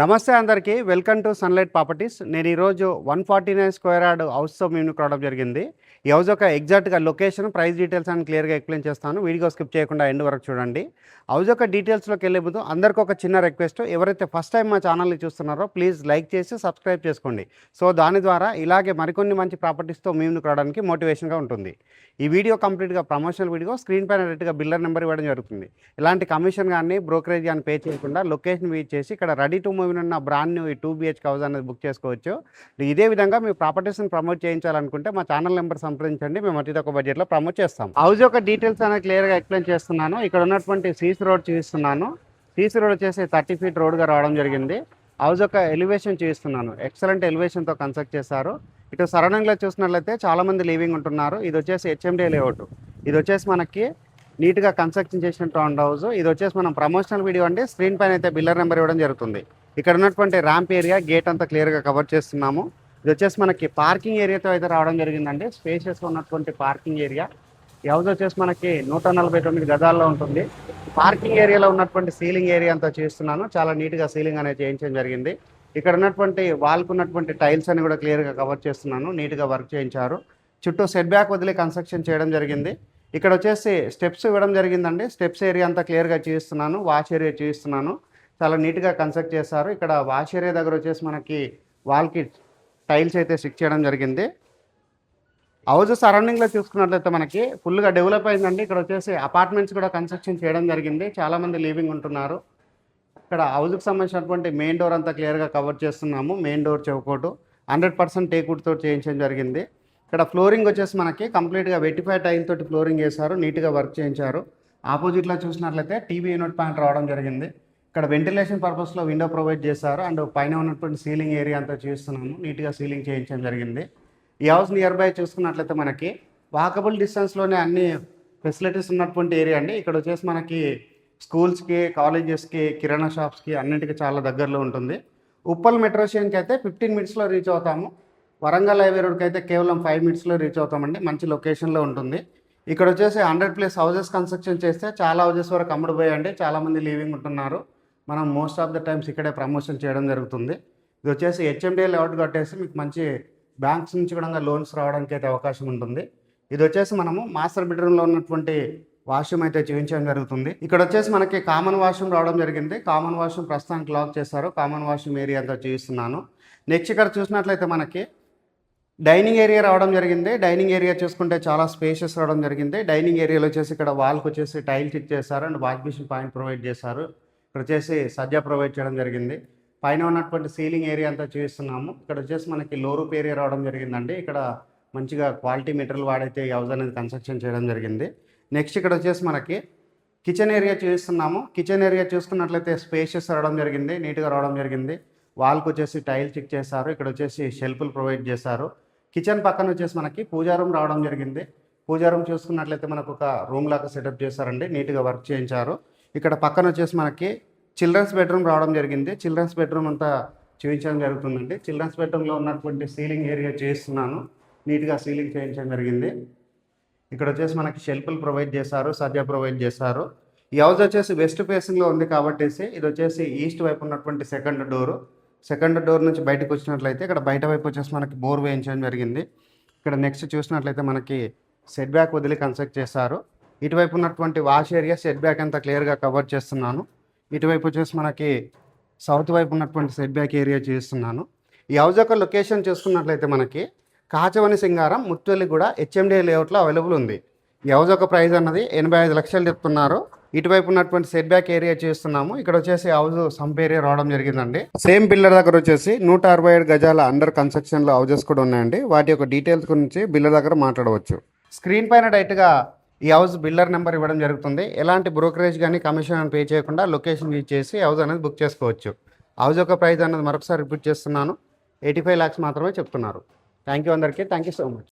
నమస్తే అందరికీ welcome to sunlight properties. నేను ఈరోజు 149 స్క్వేర్ యార్డ్ హౌస్తో మేము రావడం జరిగింది. ఈ హౌస్ యొక్క ఎగ్జాక్ట్గా లొకేషన్, ప్రైస్ డీటెయిల్స్ అని క్లియర్గా ఎక్స్ప్లెయిన్ చేస్తాను. వీడియో స్కిప్ చేయకుండా ఎండ్ వరకు చూడండి. హౌస్ యొక్క డీటెయిల్స్లోకి వెళ్ళే ముందు అందరికీ ఒక చిన్న రిక్వెస్ట్, ఎవరైతే ఫస్ట్ టైం మా ఛానల్ని చూస్తున్నారో ప్లీజ్ లైక్ చేసి సబ్స్క్రైబ్ చేసుకోండి. సో దాని ద్వారా ఇలాగే మరికొన్ని మంచి ప్రాపర్టీస్తో మేము రావడానికి మోటివేషన్గా ఉంటుంది. ఈ వీడియో కంప్లీట్గా ప్రమోషనల్ వీడియో. స్క్రీన్ పైన డైరెక్ట్గా బిల్లర్ నెంబర్ ఇవ్వడం జరుగుతుంది. ఇలాంటి కమిషన్ కానీ బ్రోకరేజ్ కానీ పే చేయకుండా లొకేషన్ విజిట్ చేసి ఇక్కడ రెడీ టు మూవ్ ఉన్న బ్రాండ్ న్యూ 2 BHK హౌస్ అనేది బుక్ చేసుకోవచ్చు. ఇదే విధంగా మీ ప్రాపర్టీస్ని ప్రమోట్ చేయించాలనుకుంటే మా ఛానల్ నెంబర్ సంప్రదించండి. మేము అతి తక్కువ బడ్జెట్లో ప్రమోట్ చేస్తాం. హౌస్ యొక్క డీటెయిల్స్ అనేది క్లియర్గా ఎక్స్ప్లెయిన్ చేస్తున్నాను. ఇక్కడ ఉన్నటువంటి సీసీ రోడ్ చూపిస్తున్నాను. సీసీ రోడ్ వచ్చేసి 30 feet రోడ్గా రావడం జరిగింది. హౌస్ యొక్క ఎలివేషన్ చూపిస్తున్నాను. ఎక్సలెంట్ ఎలివేషన్తో కన్స్ట్రక్ట్ చేశారు. ఇటు సరౌండింగ్లో చూసినట్లయితే చాలామంది లివింగ్ ఉంటున్నారు. ఇది వచ్చేసి HMD లేఅవుట్. ఇది వచ్చేసి మనకి నీట్గా కన్స్ట్రక్షన్ చేసిన టౌన్ హౌస్. ఇది వచ్చేసి మనం ప్రమోషనల్ వీడియో అంటే స్క్రీన్ పైన అయితే బిల్లర్ నెంబర్ ఇవ్వడం జరుగుతుంది. ఇక్కడ ఉన్నటువంటి ర్యాంప్ ఏరియా, గేట్ అంతా క్లియర్గా కవర్ చేస్తున్నాము. ఇది వచ్చేసి మనకి పార్కింగ్ ఏరియాతో అయితే రావడం జరిగిందండి. స్పేషియస్గా ఉన్నటువంటి పార్కింగ్ ఏరియా. ఈ హౌస్ వచ్చేసి మనకి 149 గజాల్లో ఉంటుంది. పార్కింగ్ ఏరియాలో ఉన్నటువంటి సీలింగ్ ఏరియా అంతా చేస్తున్నాను. చాలా నీట్గా సీలింగ్ అనేది చేయించడం జరిగింది. ఇక్కడ ఉన్నటువంటి వాల్కు ఉన్నటువంటి టైల్స్ అని కూడా క్లియర్గా కవర్ చేస్తున్నాను. నీట్గా వర్క్ చేయించారు. చుట్టూ సెట్ బ్యాక్ వదిలి కన్స్ట్రక్షన్ చేయడం జరిగింది. ఇక్కడ వచ్చేసి స్టెప్స్ ఇవ్వడం జరిగిందండి. స్టెప్స్ ఏరియా అంతా క్లియర్గా చూపిస్తున్నాను. వాష్ ఏరియా చూపిస్తున్నాను. చాలా నీట్గా కన్స్ట్రక్ట్ చేశారు. ఇక్కడ వాష్ ఏరియా దగ్గర వచ్చేసి మనకి వాల్కి టైల్స్ అయితే స్టిక్ చేయడం జరిగింది. హౌస్ సరౌండింగ్లో చూసుకున్నట్లయితే మనకి ఫుల్గా డెవలప్ అయిందండి. ఇక్కడ వచ్చేసి అపార్ట్మెంట్స్ కూడా కన్స్ట్రక్షన్ చేయడం జరిగింది. చాలామంది లివింగ్ ఉంటున్నారు. ఇక్కడ హౌస్కి సంబంధించినటువంటి మెయిన్ డోర్ అంతా క్లియర్గా కవర్ చేస్తున్నాము. మెయిన్ డోర్ చౌకోటు 100% టేకుడ్తో చేయించడం జరిగింది. ఇక్కడ ఫ్లోరింగ్ వచ్చేసి మనకి కంప్లీట్గా వెటిఫై టైల్ తోటి ఫ్లోరింగ్ చేశారు. నీట్గా వర్క్ చేయించారు. ఆపోజిట్లో చూసినట్లయితే టీవీ యూనిట్ పాయింట్ రావడం జరిగింది. ఇక్కడ వెంటిలేషన్ పర్పస్లో విండో ప్రొవైడ్ చేశారు. అండ్ పైన ఉన్నటువంటి సీలింగ్ ఏరియా అంతా చూస్తున్నాము. నీట్గా సీలింగ్ చేయించడం జరిగింది. ఈ హౌస్ నియర్ బై చూసుకున్నట్లయితే మనకి వాకబుల్ డిస్టెన్స్లోనే అన్ని ఫెసిలిటీస్ ఉన్నటువంటి ఏరియా అండి. ఇక్కడ వచ్చేసి మనకి స్కూల్స్కి, కాలేజెస్కి, కిరాణా షాప్స్కి అన్నింటికి చాలా దగ్గరలో ఉంటుంది. ఉప్పల్ మెట్రో స్టేషన్కి అయితే 15 minutesలో రీచ్ అవుతాము. వరంగల్ హైవే రోడ్కి అయితే కేవలం 5 minutesలో రీచ్ అవుతామండి. మంచి లొకేషన్లో ఉంటుంది. ఇక్కడ వచ్చేసి 100+ హౌసెస్ కన్స్ట్రక్షన్ చేస్తే చాలా హౌసెస్ వరకు అమ్ముడుపోయాయండి. చాలామంది లీవింగ్ ఉంటున్నారు. మనం మోస్ట్ ఆఫ్ ద టైమ్స్ ఇక్కడే ప్రమోషన్ చేయడం జరుగుతుంది. ఇది వచ్చేసి HMD లేఅవుట్ కట్టేసి మీకు మంచి బ్యాంక్స్ నుంచి కూడా లోన్స్ రావడానికి అయితే అవకాశం ఉంటుంది. ఇది వచ్చేసి మనము మాస్టర్ బెడ్రూమ్లో ఉన్నటువంటి వాష్రూమ్ అయితే చూపించడం జరుగుతుంది. ఇక్కడ వచ్చేసి మనకి కామన్ వాష్రూమ్ రావడం జరిగింది. కామన్ వాష్రూమ్ ప్రస్తుతానికి లాక్ చేశారు. కామన్ వాష్రూమ్ ఏరియా అంతా చూపిస్తున్నాను. నెక్స్ట్ ఇక్కడ చూసినట్లయితే మనకి డైనింగ్ ఏరియా రావడం జరిగింది. డైనింగ్ ఏరియా చూసుకుంటే చాలా స్పేషియస్ రావడం జరిగింది. డైనింగ్ ఏరియాలో వచ్చేసి ఇక్కడ వాల్కి వచ్చేసి టైల్స్ ఇచ్చేసారు and wash basin point provide చేశారు. ఇక్కడ వచ్చేసి సజ్జా ప్రొవైడ్ చేయడం జరిగింది. పైన ఉన్నటువంటి సీలింగ్ ఏరియా అంతా చూపిస్తున్నాము. ఇక్కడ వచ్చేసి మనకి లో రూప్ ఏరియా రావడం జరిగిందండి. ఇక్కడ మంచిగా క్వాలిటీ మెటీరియల్ వాడైతే ఈ హౌస్ అనేది కన్స్ట్రక్షన్ చేయడం జరిగింది. నెక్స్ట్ ఇక్కడ వచ్చేసి మనకి కిచెన్ ఏరియా చూపిస్తున్నాము. కిచెన్ ఏరియా చూసుకున్నట్లయితే స్పేషియస్ రావడం జరిగింది. నీట్గా రావడం జరిగింది. వాల్కి వచ్చేసి టైల్ చెక్ చేశారు. ఇక్కడ వచ్చేసి షెల్ఫ్లు ప్రొవైడ్ చేశారు. కిచెన్ పక్కన వచ్చేసి మనకి పూజా రూమ్ రావడం జరిగింది. పూజా రూమ్ చూసుకున్నట్లయితే మనకు ఒక రూమ్ లాగా సెటప్ చేశారండి. నీట్గా వర్క్ చేయించారు. ఇక్కడ పక్కన వచ్చేసి మనకి చిల్డ్రన్స్ బెడ్రూమ్ రావడం జరిగింది. చిల్డ్రన్స్ బెడ్రూమ్ అంతా చూపించడం జరుగుతుందండి. చిల్డ్రన్స్ బెడ్రూమ్లో ఉన్నటువంటి సీలింగ్ ఏరియా చేస్తున్నాను. నీట్గా సీలింగ్ చేయించడం జరిగింది. ఇక్కడ వచ్చేసి మనకి షెల్ఫ్లు ప్రొవైడ్ చేశారు. సజ్జా ప్రొవైడ్ చేశారు. ఈ హౌస్ వచ్చేసి వెస్ట్ ఫేసింగ్లో ఉంది కాబట్టి ఇది వచ్చేసి ఈస్ట్ వైపు ఉన్నటువంటి సెకండ్ డోర్ నుంచి బయటకు వచ్చినట్లయితే ఇక్కడ బయట వైపు వచ్చేసి మనకి బోర్ వేయించడం జరిగింది. ఇక్కడ నెక్స్ట్ చూసినట్లయితే మనకి సెట్ బ్యాక్ వదిలి కన్స్ట్రక్ట్ చేశారు. ఇటువైపు ఉన్నటువంటి వాష్ ఏరియా సెట్ బ్యాక్ అంతా క్లియర్గా కవర్ చేస్తున్నాను. ఇటువైపు వచ్చేసి మనకి సౌత్ వైపు ఉన్నటువంటి సెట్ బ్యాక్ ఏరియా చేస్తున్నాను. ఈ హౌస్ యొక్క లొకేషన్ చూసుకున్నట్లయితే మనకి కాచవని సింగారం, ముత్తువెల్లిగూడ HMD లేఅవుట్లో అవైలబుల్ ఉంది. ఈ హౌస్ యొక్క ప్రైస్ అన్నది 85 లక్షలు చెప్తున్నారు. ఇటువైపు ఉన్నటువంటి సెట్ బ్యాక్ ఏరియా చేస్తున్నాము. ఇక్కడ వచ్చేసి హౌస్ సంప్ ఏరియా రావడం జరిగిందండి. సేమ్ బిల్లర్ దగ్గర వచ్చేసి 167 గజాల అండర్ కన్స్ట్రక్షన్లో హౌజెస్ కూడా ఉన్నాయండి. వాటి యొక్క డీటెయిల్స్ గురించి బిల్లర్ దగ్గర మాట్లాడవచ్చు. స్క్రీన్ పైన డైరెక్ట్గా ఈ హౌస్ బిల్లర్ నెంబర్ ఇవ్వడం జరుగుతుంది. ఎలాంటి బ్రోకరేజ్ కానీ కమిషన్ అని పే చేయకుండా లొకేషన్ యూజ్ చేసి హౌస్ అనేది బుక్ చేసుకోవచ్చు. హౌస్ యొక్క ప్రైస్ అనేది మరొకసారి రిపీట్ చేస్తున్నాను, 85 lakhs మాత్రమే చెప్తున్నారు. థ్యాంక్ యూ అందరికీ. Thank you so much.